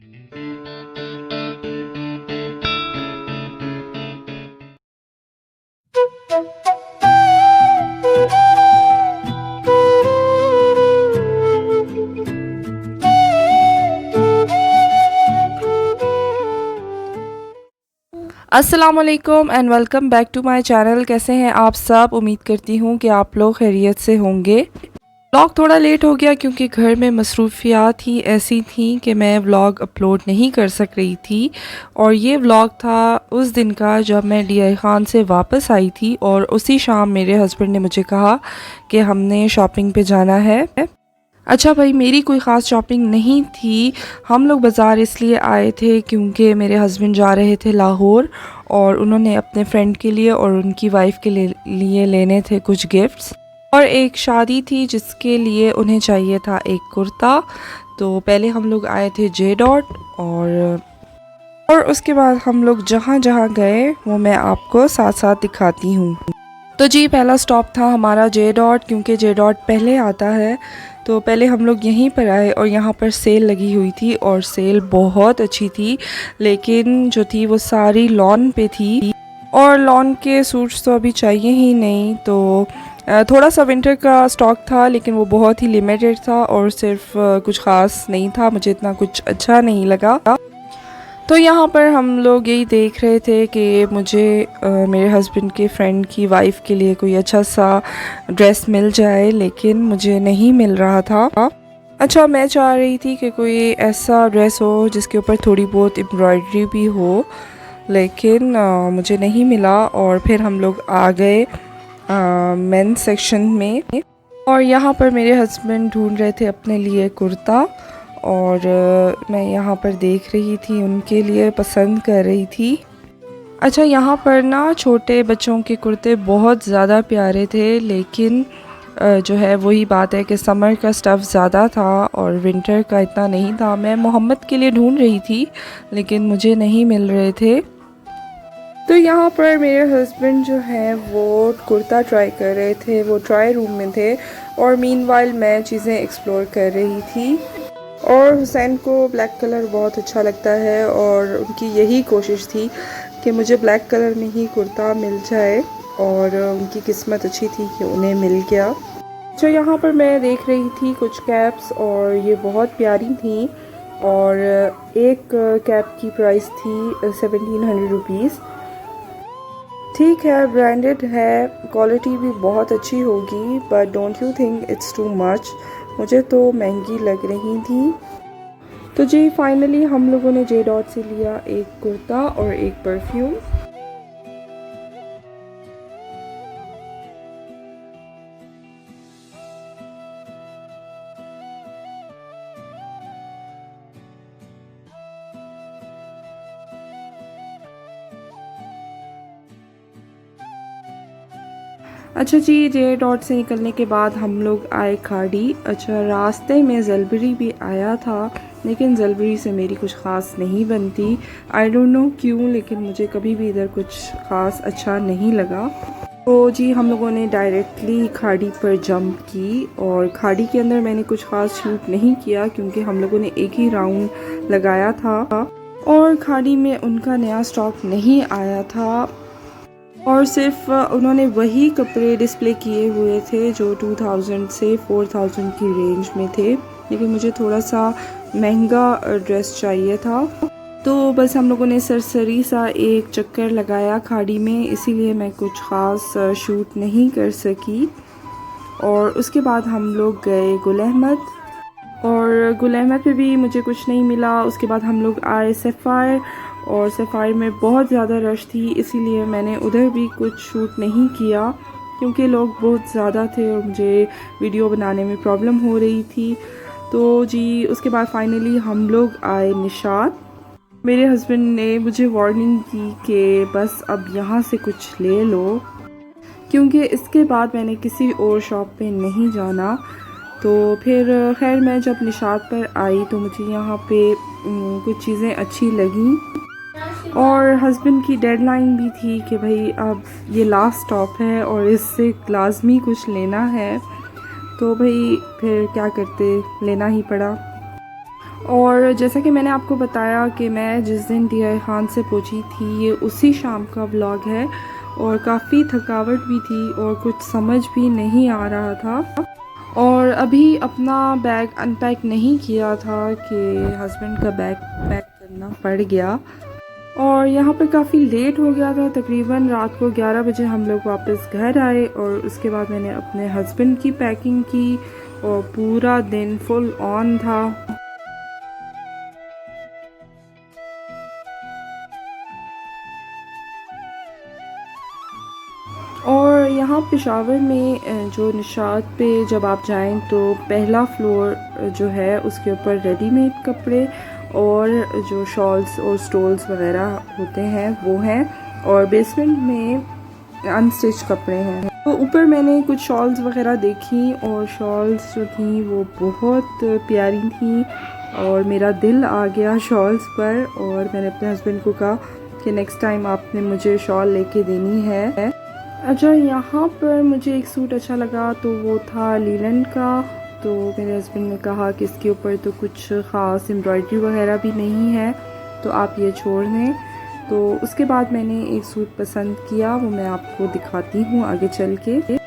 अस्सलाम वालेकुम and welcome back to my channel. कैसे हैं आप सब? उम्मीद करती हूँ कि आप लोग खैरियत से होंगे। व्लॉग थोड़ा लेट हो गया क्योंकि घर में मसरूफियात ही ऐसी थी कि मैं व्लॉग अपलोड नहीं कर सक रही थी। और ये व्लॉग था उस दिन का जब मैं DI खान से वापस आई थी और उसी शाम मेरे हस्बैंड ने मुझे कहा कि हमने शॉपिंग पे जाना है। अच्छा भाई, मेरी कोई ख़ास शॉपिंग नहीं थी। हम लोग बाज़ार इसलिए आए थे क्योंकि मेरे हस्बैंड जा रहे थे लाहौर और उन्होंने अपने फ्रेंड के लिए और उनकी वाइफ के लिए लेने थे कुछ गिफ्ट्स। और एक शादी थी जिसके लिए उन्हें चाहिए था एक कुर्ता। तो पहले हम लोग आए थे जे डॉट और उसके बाद हम लोग जहाँ जहाँ गए वो मैं आपको साथ साथ दिखाती हूँ। तो जी, पहला स्टॉप था हमारा जे डॉट, क्योंकि जे डॉट पहले आता है। तो पहले हम लोग यहीं पर आए और यहाँ पर सेल लगी हुई थी और सेल बहुत अच्छी थी, लेकिन जो थी वो सारी लॉन पे थी और लॉन के सूट्स तो अभी चाहिए ही नहीं। तो थोड़ा सा विंटर का स्टॉक था लेकिन वो बहुत ही लिमिटेड था और सिर्फ कुछ ख़ास नहीं था, मुझे इतना कुछ अच्छा नहीं लगा। तो यहाँ पर हम लोग यही देख रहे थे कि मुझे मेरे हस्बैंड के फ्रेंड की वाइफ के लिए कोई अच्छा सा ड्रेस मिल जाए, लेकिन मुझे नहीं मिल रहा था। अच्छा, मैं चाह रही थी कि कोई ऐसा ड्रेस हो जिसके ऊपर थोड़ी बहुत एम्ब्रॉयडरी भी हो, लेकिन मुझे नहीं मिला। और फिर हम लोग आ गए मेंस सेक्शन में और यहाँ पर मेरे हस्बैंड ढूंढ रहे थे अपने लिए कुर्ता और मैं यहाँ पर देख रही थी, उनके लिए पसंद कर रही थी। अच्छा, यहाँ पर ना छोटे बच्चों के कुर्ते बहुत ज़्यादा प्यारे थे, लेकिन जो है वही बात है कि समर का स्टफ़ ज़्यादा था और विंटर का इतना नहीं था। मैं मोहम्मद के लिए ढूंढ रही थी लेकिन मुझे नहीं मिल रहे थे। तो यहाँ पर मेरे हस्बैंड जो है वो कुर्ता ट्राई कर रहे थे, वो ट्राई रूम में थे और मीनवाइल मैं चीज़ें एक्सप्लोर कर रही थी। और हुसैन को ब्लैक कलर बहुत अच्छा लगता है और उनकी यही कोशिश थी कि मुझे ब्लैक कलर में ही कुर्ता मिल जाए और उनकी किस्मत अच्छी थी कि उन्हें मिल गया। जो यहाँ पर मैं देख रही थी कुछ कैप्स और ये बहुत प्यारी थी और एक कैप की प्राइस थी 1700 रुपीज़। ठीक है, ब्रांडेड है, क्वालिटी भी बहुत अच्छी होगी, but don't you think it's too much? मुझे तो महंगी लग रही थी। तो जी, फाइनली हम लोगों ने जे डॉट से लिया एक कुर्ता और एक परफ्यूम। अच्छा जी, जे डॉट से निकलने के बाद हम लोग आए खाड़ी। अच्छा, रास्ते में जलबरी भी आया था लेकिन जलबरी से मेरी कुछ ख़ास नहीं बनती। आई डोंट नो क्यों, लेकिन मुझे कभी भी इधर कुछ ख़ास अच्छा नहीं लगा। तो जी, हम लोगों ने डायरेक्टली खाड़ी पर जंप की और खाड़ी के अंदर मैंने कुछ ख़ास शूट नहीं किया क्योंकि हम लोगों ने एक ही राउंड लगाया था और खाड़ी में उनका नया स्टॉक नहीं आया था और सिर्फ उन्होंने वही कपड़े डिस्प्ले किए हुए थे जो 2000 से 4000 की रेंज में थे, लेकिन मुझे थोड़ा सा महंगा ड्रेस चाहिए था। तो बस हम लोगों ने सरसरी सा एक चक्कर लगाया खाड़ी में, इसीलिए मैं कुछ ख़ास शूट नहीं कर सकी। और उसके बाद हम लोग गए गुल अहमद और गुल अहमद पे भी मुझे कुछ नहीं मिला। उसके बाद हम लोग आए सफ़ायर और सफ़ायर में बहुत ज़्यादा रश थी, इसीलिए मैंने उधर भी कुछ शूट नहीं किया क्योंकि लोग बहुत ज़्यादा थे और मुझे वीडियो बनाने में प्रॉब्लम हो रही थी। तो जी, उसके बाद फाइनली हम लोग आए निशात। मेरे हस्बैंड ने मुझे वार्निंग की कि बस अब यहाँ से कुछ ले लो, क्योंकि इसके बाद मैंने किसी और शॉप पे नहीं जाना। तो फिर खैर मैं जब निशात पर आई तो मुझे यहाँ पे कुछ चीज़ें अच्छी लगी और हस्बैंड की डेडलाइन भी थी कि भाई अब ये लास्ट स्टॉप है और इससे लाजमी कुछ लेना है, तो भाई फिर क्या करते, लेना ही पड़ा। और जैसा कि मैंने आपको बताया कि मैं जिस दिन DI खान से पहुंची थी ये उसी शाम का व्लॉग है और काफ़ी थकावट भी थी और कुछ समझ भी नहीं आ रहा था और अभी अपना बैग अनपैक नहीं किया था कि हस्बैंड का बैग पैक करना पड़ गया और यहाँ पर काफ़ी लेट हो गया था। तकरीबन रात को 11 बजे हम लोग वापस घर आए और उसके बाद मैंने अपने हस्बैंड की पैकिंग की और पूरा दिन फुल ऑन था। और यहाँ पेशावर में जो निशात पे जब आप जाएं तो पहला फ्लोर जो है उसके ऊपर रेडीमेड कपड़े और जो शॉल्स और स्टोल्स वगैरह होते हैं वो हैं और बेसमेंट में अनस्टिच कपड़े हैं। तो ऊपर मैंने कुछ शॉल्स वगैरह देखी और शॉल्स जो थी वो बहुत प्यारी थी और मेरा दिल आ गया शॉल्स पर और मैंने अपने हस्बैंड को कहा कि नेक्स्ट टाइम आपने मुझे शॉल लेके देनी है। अच्छा, यहाँ पर मुझे एक सूट अच्छा लगा तो वो था लीलन का। तो मेरे हस्बैंड ने कहा कि इसके ऊपर तो कुछ ख़ास एम्ब्रॉयडरी वगैरह भी नहीं है तो आप ये छोड़ दें। तो उसके बाद मैंने एक सूट पसंद किया, वो मैं आपको दिखाती हूँ आगे चल के।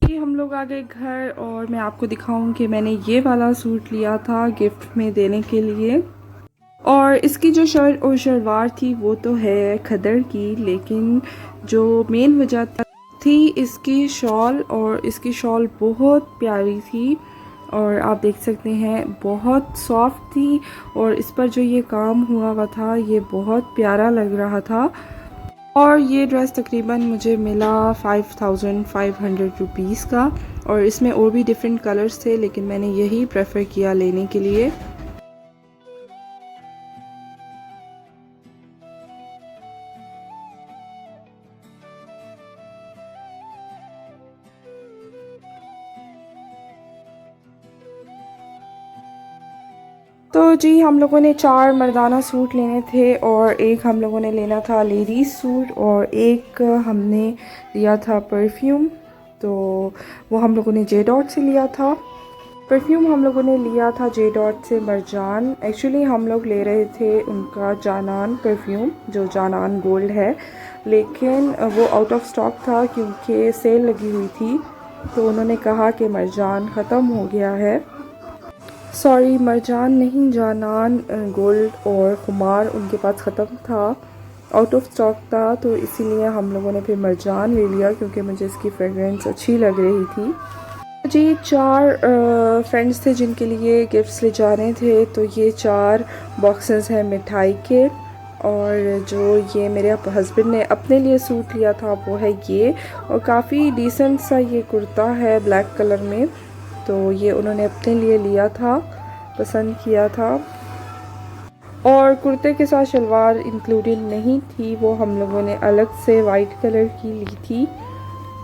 हम लोग आ गए घर और मैं आपको दिखाऊं कि मैंने ये वाला सूट लिया था गिफ्ट में देने के लिए और इसकी जो शर्ट और शलवार थी वो तो है खदर की, लेकिन जो मेन वजह थी इसकी शॉल और इसकी शॉल बहुत प्यारी थी और आप देख सकते हैं बहुत सॉफ्ट थी और इस पर जो ये काम हुआ हुआ था ये बहुत प्यारा लग रहा था। और ये ड्रेस तकरीबन मुझे मिला 5500 रुपीज़ का और इसमें और भी डिफरेंट कलर्स थे लेकिन मैंने यही प्रेफर किया लेने के लिए। तो जी हम लोगों ने 4 मर्दाना सूट लेने थे और एक हम लोगों ने लेना था लेडीज़ सूट और एक हमने लिया था परफ्यूम। तो वो हम लोगों ने जे डॉट से लिया था। परफ्यूम हम लोगों ने लिया था जे डॉट से मरजान। एक्चुअली हम लोग ले रहे थे उनका जानान परफ्यूम जो जानान गोल्ड है, लेकिन वो आउट ऑफ स्टॉक था क्योंकि सेल लगी हुई थी। तो उन्होंने कहा कि मरजान ख़त्म हो गया है। सॉरी, मरजान नहीं, जानान गोल्ड और खुमार उनके पास ख़त्म था, आउट ऑफ स्टॉक था। तो इसीलिए हम लोगों ने फिर मरजान ले लिया क्योंकि मुझे इसकी फ्रेगरेंस अच्छी लग रही थी। जी 4 फ्रेंड्स थे जिनके लिए गिफ्ट्स ले जाने थे। तो ये 4 बॉक्सेस हैं मिठाई के और जो ये मेरे हस्बैंड ने अपने लिए सूट लिया था वो है ये और काफ़ी डिसेंट सा ये कुर्ता है ब्लैक कलर में। तो ये उन्होंने अपने लिए लिया था, पसंद किया था और कुर्ते के साथ शलवार इंक्लूडेड नहीं थी, वो हम लोगों ने अलग से वाइट कलर की ली थी।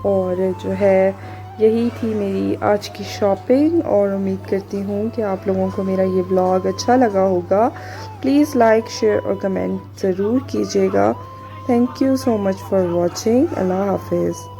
और जो है यही थी मेरी आज की शॉपिंग और उम्मीद करती हूँ कि आप लोगों को मेरा ये व्लॉग अच्छा लगा होगा। प्लीज़ लाइक, शेयर और कमेंट ज़रूर कीजिएगा। Thank you so much for watching. अल्लाह हाफिज़।